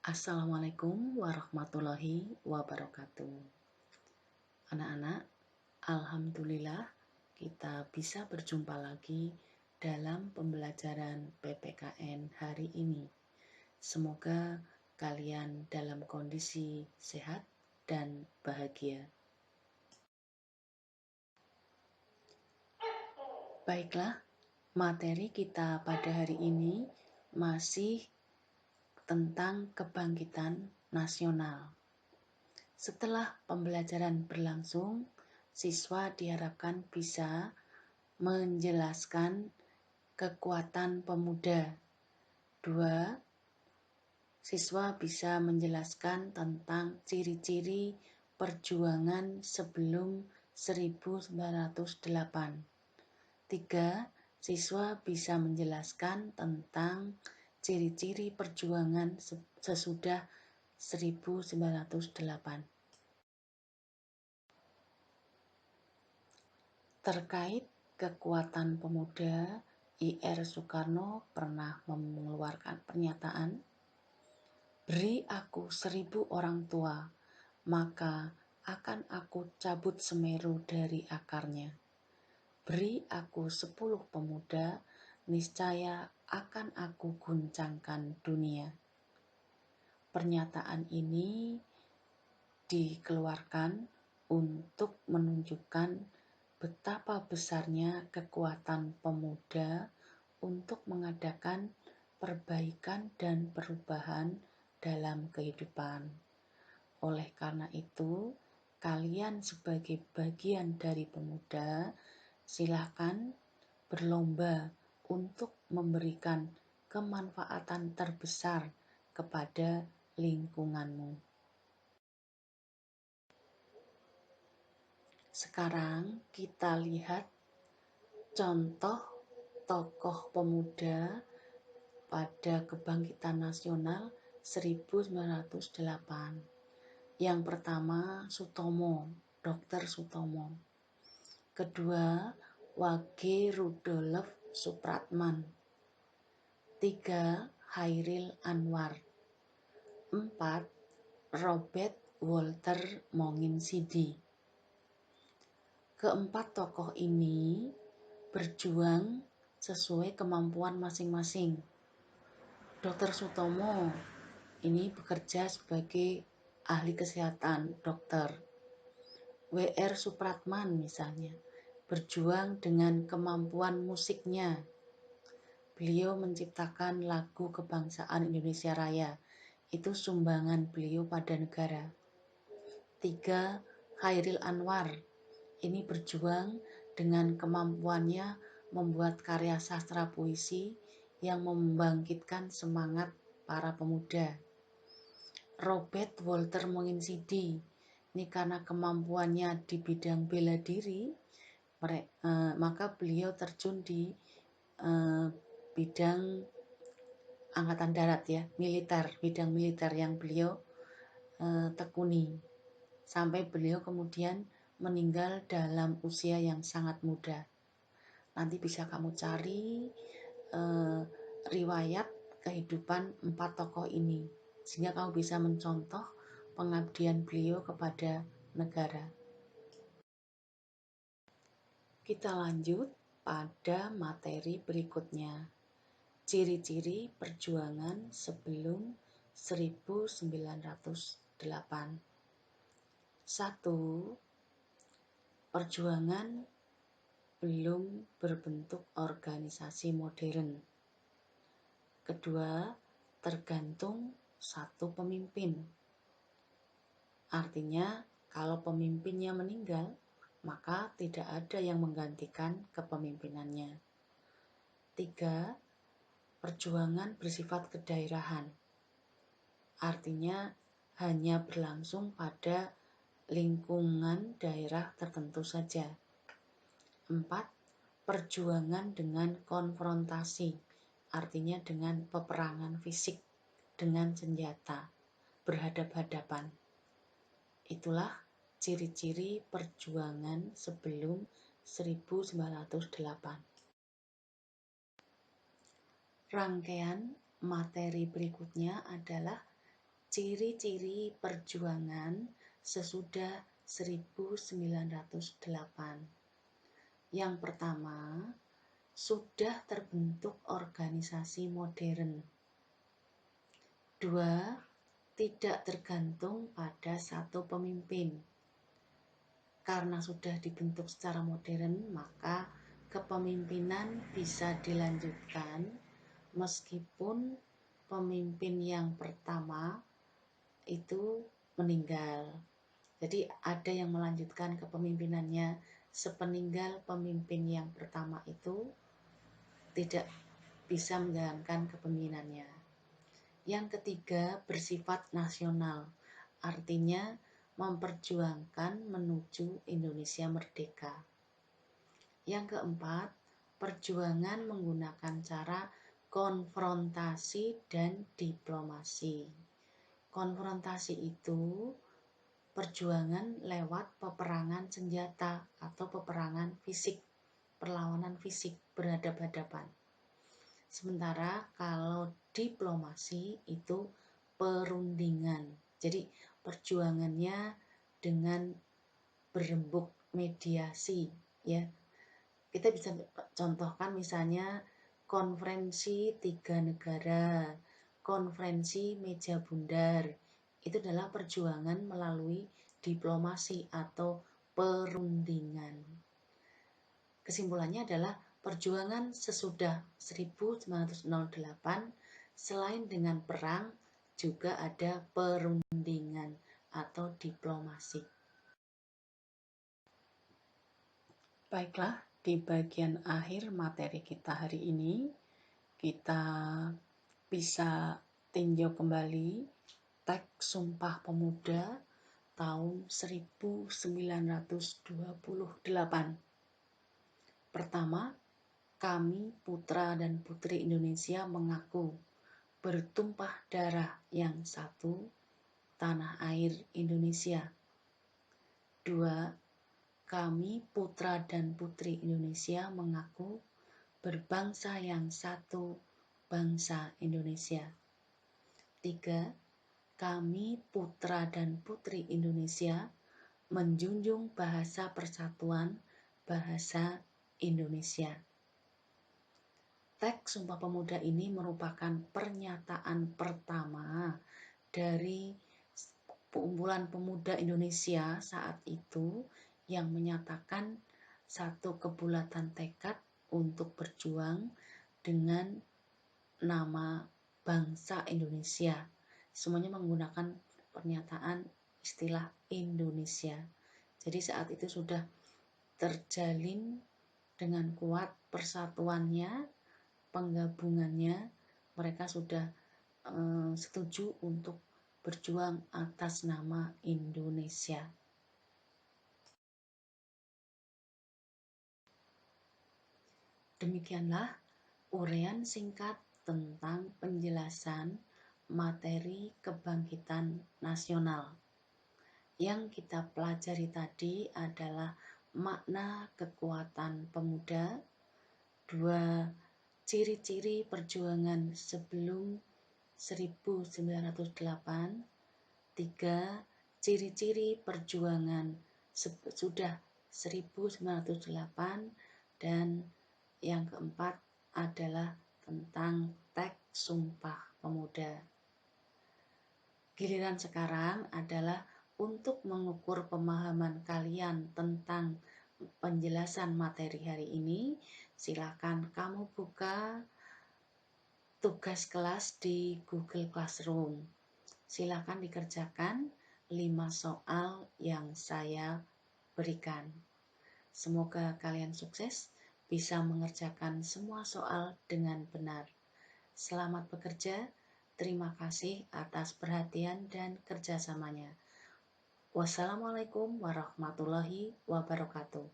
Assalamualaikum warahmatullahi wabarakatuh. Anak-anak, alhamdulillah kita bisa berjumpa lagi dalam pembelajaran PPKN hari ini. Semoga kalian dalam kondisi sehat dan bahagia. Baiklah, materi kita pada hari ini masih tentang kebangkitan nasional. Setelah pembelajaran berlangsung, siswa diharapkan bisa menjelaskan kekuatan pemuda. 2. Siswa bisa menjelaskan tentang ciri-ciri perjuangan sebelum 1908. 3. Siswa bisa menjelaskan tentang ciri-ciri perjuangan sesudah 1908. Terkait kekuatan pemuda, Ir Soekarno pernah mengeluarkan pernyataan, "Beri aku 1000 orang tua, maka akan aku cabut Semeru dari akarnya. Beri aku 10 pemuda, niscaya akan aku guncangkan dunia." Pernyataan ini dikeluarkan untuk menunjukkan betapa besarnya kekuatan pemuda untuk mengadakan perbaikan dan perubahan dalam kehidupan. Oleh karena itu, kalian sebagai bagian dari pemuda, silakan berlomba untuk memberikan kemanfaatan terbesar kepada lingkunganmu. Sekarang kita lihat contoh tokoh pemuda pada kebangkitan nasional 1908. Yang pertama Sutomo, Dr. Sutomo. Kedua Wage Rudolf Supratman. 3. Chairil Anwar. 4. Robert Walter Monginsidi. Keempat tokoh ini berjuang sesuai kemampuan masing-masing. Dr. Sutomo ini bekerja sebagai ahli kesehatan, dokter. W.R. Supratman misalnya berjuang dengan kemampuan musiknya. Beliau menciptakan lagu kebangsaan Indonesia Raya. Itu sumbangan beliau pada negara. 3. Chairil Anwar ini berjuang dengan kemampuannya membuat karya sastra puisi yang membangkitkan semangat para pemuda. Robert Walter Monginsidi ini karena kemampuannya di bidang bela diri, maka beliau terjun di bidang angkatan darat ya, bidang militer yang beliau tekuni sampai beliau kemudian meninggal dalam usia yang sangat muda. Nanti bisa kamu cari riwayat kehidupan 4 tokoh ini, sehingga kamu bisa mencontoh pengabdian beliau kepada negara. Kita lanjut pada materi berikutnya. Ciri-ciri perjuangan sebelum 1908. 1. Perjuangan belum berbentuk organisasi modern. Kedua, tergantung satu pemimpin. Artinya, kalau pemimpinnya meninggal, maka tidak ada yang menggantikan kepemimpinannya. 3. Perjuangan bersifat kedaerahan. Artinya, hanya berlangsung pada lingkungan daerah tertentu saja. 4. Perjuangan dengan konfrontasi, artinya dengan peperangan fisik, dengan senjata, berhadap-hadapan. Itulah ciri-ciri perjuangan sebelum 1908. Rangkaian materi berikutnya adalah ciri-ciri perjuangan sesudah 1908. Yang pertama, sudah terbentuk organisasi modern. Dua, tidak tergantung pada satu pemimpin. Karena sudah dibentuk secara modern, maka kepemimpinan bisa dilanjutkan meskipun pemimpin yang pertama itu meninggal. Jadi ada yang melanjutkan kepemimpinannya sepeninggal pemimpin yang pertama itu tidak bisa menjalankan kepemimpinannya. Yang ketiga, bersifat nasional, artinya memperjuangkan menuju Indonesia merdeka. Yang keempat, perjuangan menggunakan cara konfrontasi dan diplomasi. Konfrontasi itu perjuangan lewat peperangan senjata atau peperangan fisik, perlawanan fisik, berhadapan-hadapan. Sementara kalau diplomasi itu perundingan. Jadi perjuangannya dengan berembuk mediasi, ya. Kita bisa contohkan misalnya konferensi 3 negara, konferensi meja bundar. Itu adalah perjuangan melalui diplomasi atau perundingan. Kesimpulannya adalah perjuangan sesudah 1908 selain dengan perang juga ada perundingan atau diplomasi. Baiklah, di bagian akhir materi kita hari ini kita bisa tinjau kembali teks Sumpah Pemuda tahun 1928. Pertama, kami putra dan putri Indonesia mengaku bertumpah darah yang satu, tanah air Indonesia. Dua, kami putra dan putri Indonesia mengaku berbangsa yang satu, bangsa Indonesia. Tiga, kami putra dan putri Indonesia menjunjung bahasa persatuan, bahasa Indonesia. Teks Sumpah Pemuda ini merupakan pernyataan pertama dari kumpulan pemuda Indonesia saat itu yang menyatakan satu kebulatan tekad untuk berjuang dengan nama bangsa Indonesia. Semuanya menggunakan pernyataan istilah Indonesia. Jadi saat itu sudah terjalin dengan kuat persatuannya, penggabungannya, mereka sudah setuju untuk berjuang atas nama Indonesia. Demikianlah uraian singkat tentang penjelasan materi kebangkitan nasional. Yang kita pelajari tadi adalah makna kekuatan pemuda, dua, ciri-ciri perjuangan sebelum 1908, tiga, ciri-ciri perjuangan sudah 1908, dan yang keempat adalah tentang teks Sumpah Pemuda. Giliran sekarang adalah untuk mengukur pemahaman kalian tentang penjelasan materi hari ini. Silakan kamu buka tugas kelas di Google Classroom. Silakan dikerjakan 5 soal yang saya berikan. Semoga kalian sukses bisa mengerjakan semua soal dengan benar. Selamat bekerja, terima kasih atas perhatian dan kerjasamanya. Wassalamualaikum warahmatullahi wabarakatuh.